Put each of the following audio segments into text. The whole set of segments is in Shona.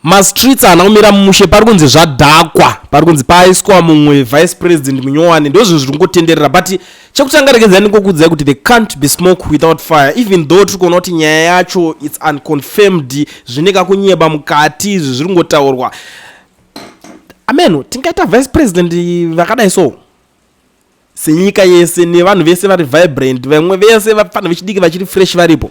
mastreets anaumira mumushe pari kunzi zvadhakwa pari kunzi paiswa mumwe vice president munyowani ndozvinhu zviri kungotenderera but chekutanga regedzani ngokudzai kuti there can't be smoke without fire even though tiri kuona kuti nyaya yacho it's unconfirmed zvine kakunyeba mukati izvi zviri kungotaurwa ameno tingaita vice president vakadai so senyika yese nevanhu vese vari vibrant vamwe vese vafana vechidiki vachiri fresh varipo.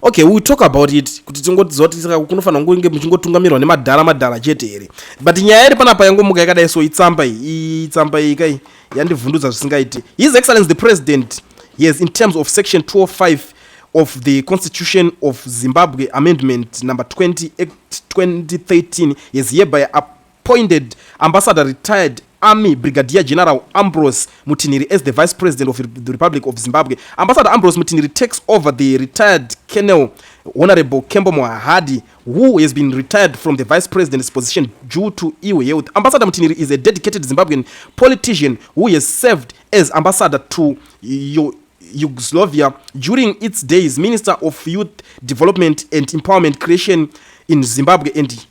Okay, we talk about it kuti tingodzoti kunofanira kunge muchingotungamirwa nemadhara chete here but nyaya iri panapa yangomuka yakadai so itsamba iyi kai yandivhundudza zvisingaiti. His Excellency the President, yes, in terms of section 205 of the Constitution of Zimbabwe Amendment number 20 Act 2013 is hereby appointed Ambassador retired Army Brigadier General Ambrose Mutiniri as the Vice President of the Republic of Zimbabwe. Ambassador Ambrose Mutiniri takes over the retired Colonel Honorable Kembo Mohadi, who has been retired from the Vice President's position due to ill health. Ambassador Mutiniri is a dedicated Zimbabwean politician who has served as ambassador to Yugoslavia during its days, Minister of Youth Development and Empowerment Creation in Zimbabwe, and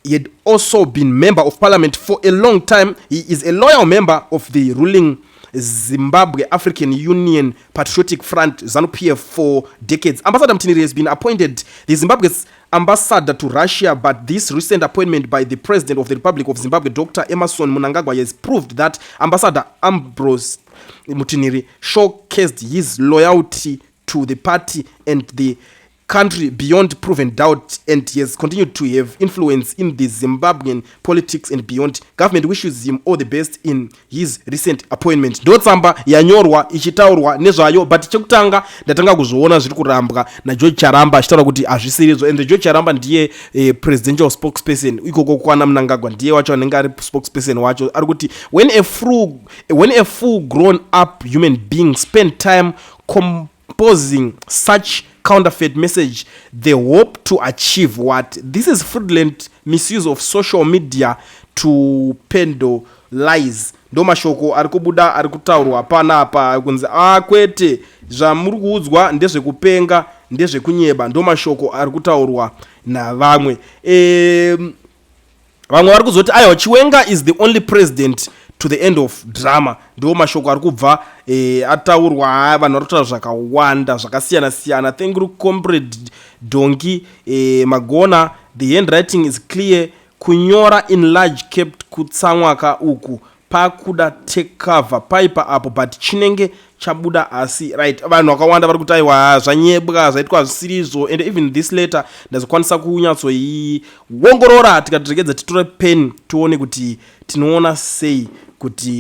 he had also been member of parliament for a long time. He is a loyal member of the ruling Zimbabwe African Union Patriotic Front, ZANU-PF, for decades. Ambassador Mutiniri has been appointed the Zimbabwe's ambassador to Russia, but this recent appointment by the President of the Republic of Zimbabwe, Dr. Emmerson Mnangagwa, has proved that Ambassador Ambrose Mutiniri showcased his loyalty to the party and the country beyond proven doubt, and he has continued to have influence in the Zimbabwean politics and beyond. Government wishes him all the best in his recent appointment. Ndotsamba yanyorwa ichitaurwa nezvayo, but chekutanga ndatanga kuzviona zviri kurambwa naJoe Charamba achitaura kuti hazvisirizo, and Joe Charamba ndiye presidential spokesperson ikoko kwana Mnangagwa, ndiye wacho anenge ari spokesperson wacho. Ari kuti when a full grown up human being spend time composing such counterfeit message, they hope to achieve what? This is fraudulent misuse of social media to peddle lies. Ndo mashoko ari kubuda ari kutaurwa panapa kunzi kwete zvamuri kuudzwa ndezvekupenga ndezvekunyeba, ndo mashoko ari kutaurwa navamwe. Vamwe vari kuzoti aiwa Chiwenga is the only president to the end of drama, ndo mashoko ari kubva ataurwa vanhu vari kutaura zvakawanda zvakasiyana siyana. Thank you comrade Dongi Magona. The handwriting is clear, kunyora in large kept kutsamwaka uku pakuda take cover paipa apo but chinenge chabuda asi right. Vanhu vakawanda vari kuti aiwa zvanyebwa zvaitwa zvisirizo, and even this letter ndazokwanisa kunyatsoiongorora tikati regedza titore pen tione kuti tinoona sei kuti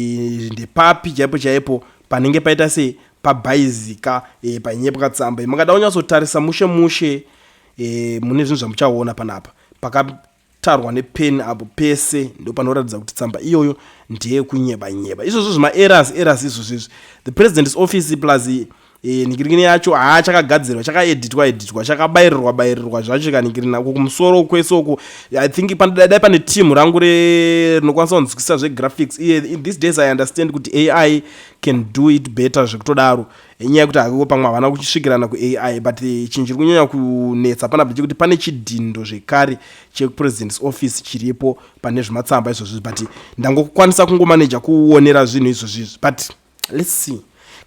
ndepapi chaipo panenge paita sei pabhaizika panyepwa tsamba. Makada unyatsotarisa mushe mune zvinhu zvamuchaona panapa pakatarwa nepen apo pese ndo panoratidza kuti tsamba iyoyo ndiye kunyeba. Izvozvo zvima-errors izvozvo the president's office plus nikiringini yacho chakagadzirwa chakaeditwa chakabayirirwa zvacho chikanikirina uko kumusoro kwese uko. I think dai pane team rangu rinokwanisa kunzwisisa zvegraphics. In these days I understand kuti AI can do it better zvekutodaro, enyaya yekuti hakiko pamwe havana kuchisvikirana ku-AI, but chinhu chiri kunyanya kunetsa panapa chekuti pane chidhindo zvekare chepresident's office chiripo pane zvimatsamba izvozvi, but ndangokwanisa kungomaneja kuonera zvinhu izvozvizvi. But let's see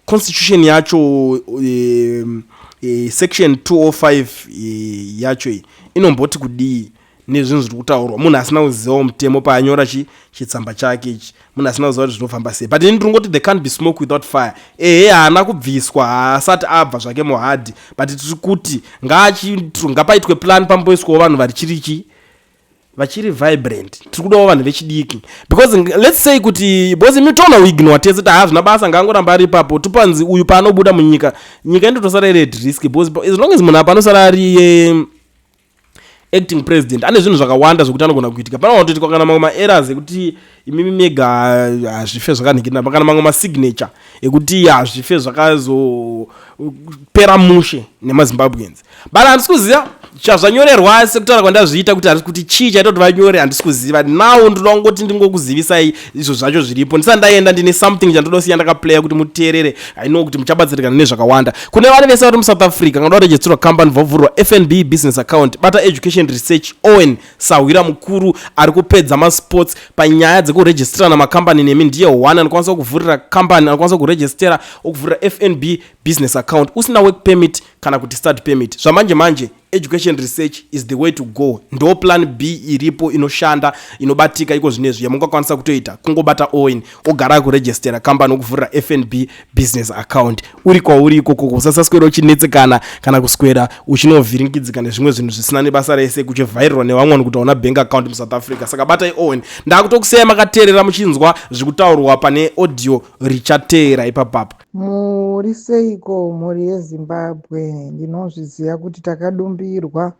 constitution yacho section 205 yacho inomboti kudii nezvinhu zviri kutaurwa. Munhu asina kuziva mutemo paanyora chitsamba chake ichi, munhu asina kuziva kuti zvinofamba sei. But ini ndingoti there can't be smoke without fire. Haana kubviswa asati abva zvake Mohadi, but tiri kuti ngapaitwe plan pamboiswawo vanhu vachiri vibrant. Tiri kudawo vanhu vechidiki, because let's say kuti because mitona uignore tese kuti hazvina basa ngaangoramba ari ipapo tupanzi uyu paanobuda munyika indotosara iri at risk, because as long as munhu apa anosara ari acting president ane zvinhu zvakawanda zvokuti anogona kuitika. Pana kuti kana mamwe ma-errors ekuti imimi mega hazvife zvakanikirina, kana mamwe ma-signature ekuti hazvife zvakazopera mushe nemaZimbabweans. But handisi kuziva zvazvanyorerwa sekutaura kwandazviita kuti hari kuti chii chaita kuti vanyore handisi kuziva. Now ndoda ngoti ndingokuzivisai izvo zvacho zviripo ndisati ndaenda ndine something chandoda kusiya ndakaplaya kuti muteerere. I know kuti muchabatsirikana nezvakawanda. Kune vane vese vari muSouth Africa nganoda kuregistrwa company vavhurwa FNB business account. Bata Education Research Owen Sawira mukuru ari kupedza masports panyaya dzekuregistrana makambani nemi ndiye one anokwanisa kuvhurira company, anokwanisa kuregistera okuvhurira FNB business account usina work permit kana kuti start permit. Zvamanje manje Education Research is the way to go. Ndo plan B iripo inoshanda inobatika iko zvinezvi yamungakwanisa kutoita kungobata Owen ogara kuregistera company okuvhurira FNB business account uri kwauri ikoko usasaswera uchinetsekana kana kuswera uchinovhiringidzika nezvimwe zvinhu zvisina nebasa rese kuchivhairirwa nevamwe kuti una bank account muSouth Africa. Saka batai Owen. Ndakutokusema makateerera muchinzwa zvekutaurwa pane audio richateera ipapapa. Muri seiko mhuri yeZimbabwe? Ndinozviziva kuti takadumbirwa,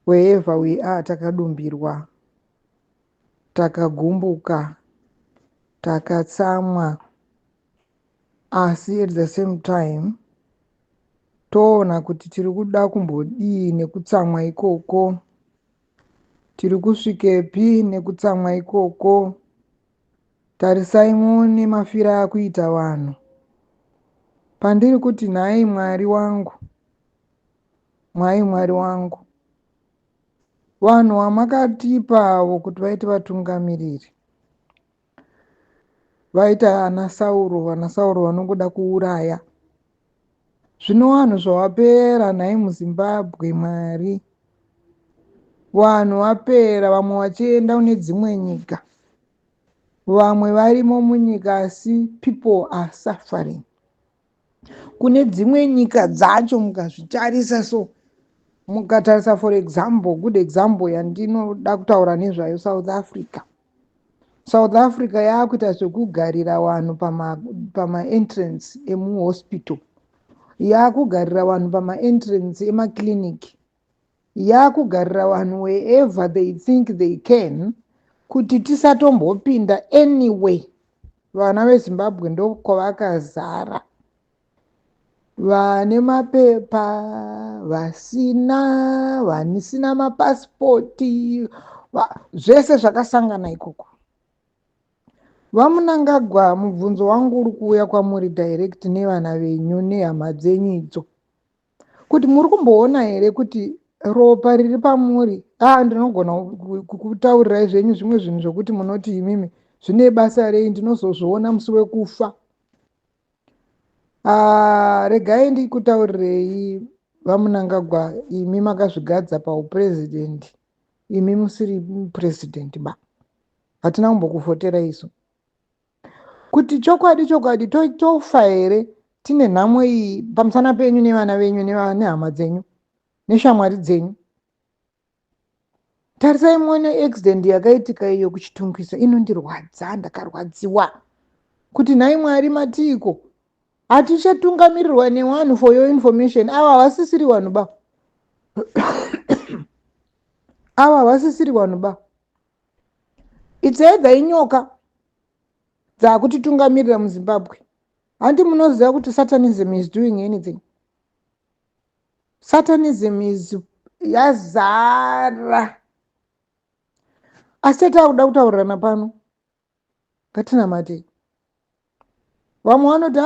wherever we are takadumbirwa, takagumbuka, takatsamwa, asi at the same time toona kuti tiri kuda kumbodii nekutsamwa ikoko, tiri kusvikepi nekutsamwa ikoko. Tarisai muone mafira akuita vanhu. Pandiri kuti nhai Mwari wangu, Mwai Mwari wangu, vanhu vamakatipawo kuti vaite vatungamiriri, vaita ana Sauro vanongoda kuuraya. Zvino vanhu zvavapera nhai muZimbabwe Mwari, vanhu vapera, vamwe vachienda kune dzimwe nyika, vamwe varimo munyika asi people are suffering. Kune dzimwe nyika dzacho mukazvitarisa, so mukatarisa for example, good example yandinoda kutaura nezvayo, South Africa. South Africa yakuita zvekugarira vanhu pama-entrance emuhospital, yakugarira vanhu pama-entrance emakliniki, yakugarira vanhu wherever they think they can, kuti tisatombopinda anyway. Vana veZimbabwe ndokwavakazara, vane mapepa, vasina mapasipoti, zvese zvakasangana ikoko. Vamunangagwa, mubvunzo wangu uri kuuya kwamuri direct nevana venyu nehama dzenyu idzo, kuti muri kumboona here kuti ropa riri pamuri? Ndinogona kutaurirai zvenyu zvimwe zvinhu zvokuti munoti imimi zvine basa rei, ndinozozviona musi wekufa. Regai ndikutaurirei vamunangagwa, imi makazvigadza paupresident, imi musiri president ba, hatina kumbokufotera isu. Kuti chokwadi tofa here tine nhamo iyi pamusana penyu nevana venyu nehama dzenyu neshamwari dzenyu? Tarisai muone accident yakaitika iyo kuchitungisa, inondirwadza, ndakarwadziwa. Kuti nhai Mwari matiko hatichatungamirwa nevanhu. For your information, ava havasisiri vanhu ba ava havasisiri vanhu ba, it's either inyoka dzakutitungamirira muZimbabwe. Handi munoziva kuti Satanism is doing anything? Satanism is yazara. Asi takuda kutaurirana pano, ngatinamate. Vamwe vanoti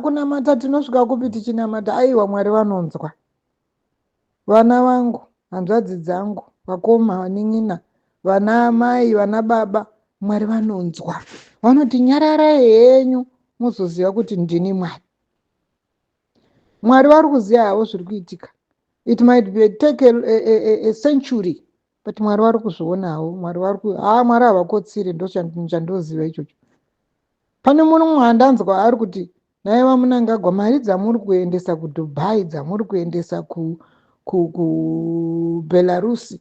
kunamata tinosvika kupi tichinamata? Aiwa, Mwari vanonzwa. Vana vangu, hanzvadzi dzangu, vakoma, vanin'ina, vana amai, vana baba, Mwari vanonzwa. Vanoti nyararai henyu muzoziva kuti ndini Mwari. Mwari vari kuziva havo zviri kuitika. It might take a century, but Mwari vari kuzviona havo. Mwari havakotsiri, ndochandoziva ichocho. Pane munhu mwandanzwa ari kuti nhai vamunangagwa, mari dzamuri kuendesa kuDubai, dzamuri kuendesa kuBelarus,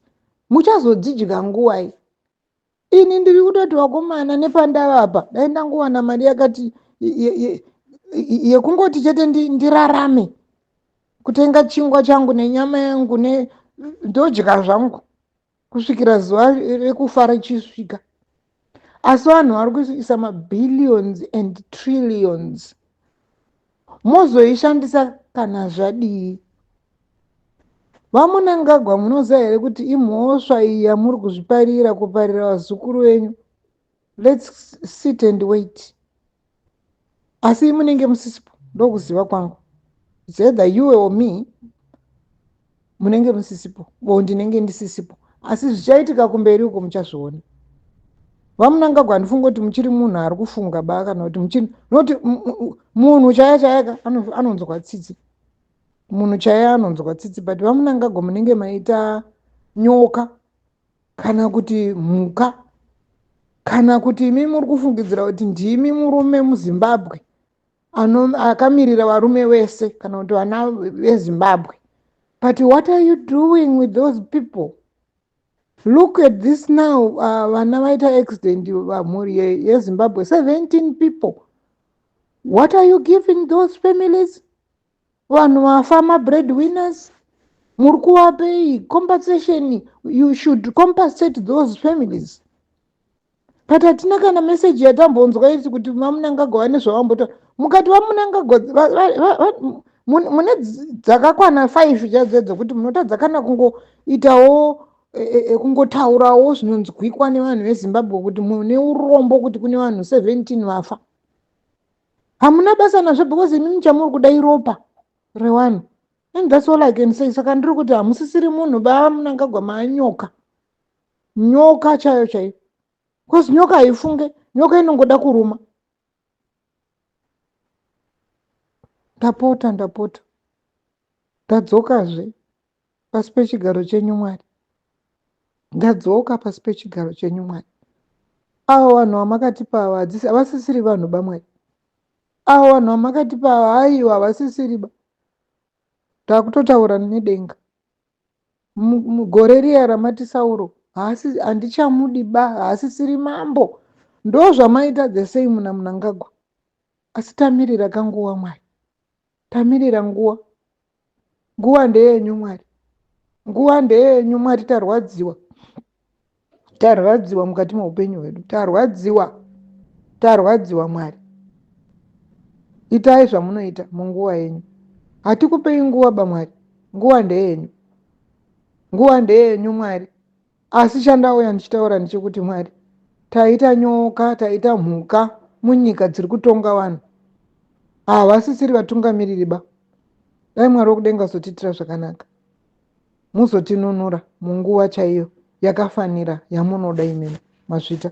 muchazodzidya nguwai? Ini ndiri kutoti vakomana nepandavapa, dai ndangowana mari yakati yekungoti chete ndirarame, kutenga chingwa changu nenyama yangu ndodya zvangu kusvikira zuva rekufa richisvika. Asi vanhu vari kuisa mabillions and trillions, mozoishandisa kana zvadii? vamunangagwa munoziva here kuti imhosva iyi yamuri kuzviparira kuparira vazukuru venyu. Let's sit and wait. Asi munenge musisipo, ndokuziva kwangu. It's either you or me, munenge musisipo, o ndinenge ndisisipo. Asi zvichaitika kumberi uko muchazviona. Vamunangagwa ndifunga kuti muchiri munhu ari kufunga ba kana kuti muchiri noti munhu chaya chayaka anonzwa tsitsi. Munhu chaya anonzwa tsitsi, but vamunangagwa munenge maita nyoka kana kuti mhuka kana kuti imi muri kufungidzira kuti ndimi murume muZimbabwe akamirira varume vese kana kuti vana veZimbabwe. But what are you doing with those people? Look at this now. Vana vaita accident mhuri yeZimbabwe, 17 people. What are you giving those families? Vanhu vafa breadwinners. Muri kuvapei compensation. You should compensate those families. But hatina kana message yatambonzwa iti kuti vamunangagwa vane zvavambotaura. Mukati vamunangagwa mune dzakakwana 5 chadzedzo kuti munotadza kana kungoitawo kungotaurawo zvinonzwikwa nevanhu veZimbabwe kuti mune urombo kuti kune vanhu 17 vafa. Hamuna basa nazvo because imi muchamuri kudai ropa revanhu. And that's all I can say. Saka ndiri kuti hamusisiri munhu vamunangagwa maanyoka. Nyoka chayo chayo. Because nyoka haifunge, nyoka inongoda kuruma. Ndapota. Ndadzokazve pasi pechigaro chenyu Mwari. Ndadzoka pasi pechigaro chenyu Mwari. Avo vanhu vamakatipa ava havasisiri vanhu baMwari. Avo vanhu vamakatipa ava aiwa havasisiri ba. Takutotaura nedenga. Mugore riya ramati Sauro, handichamudi ba, haasisiri mambo. Ndo zvamaita the same naMnangagwa. Asi tamirira kanguva Mwari. Tamirira nguva. Nguva ndeyenyu Mwari. Nguva ndeyenyu Mwari. Tarwadziwa mukati meupenyu hwedu. Tarwadziwa Mwari. Itai zvamunoita munguva yenyu. Hatikupei nguva baMwari. Nguva ndeyenyu. Nguva ndeyenyu Mwari. Asi chandauya ndichitaura ndechekuti Mwari, taita nyoka, taita mhuka munyika dziri kutonga vanhu. Havasisiri vatungamiriri ba. Dai Mwari wokudenga zotiitira zvakanaka. Muzotinunura munguva chaiyo yakafanira yamunoda imemi. Masvita.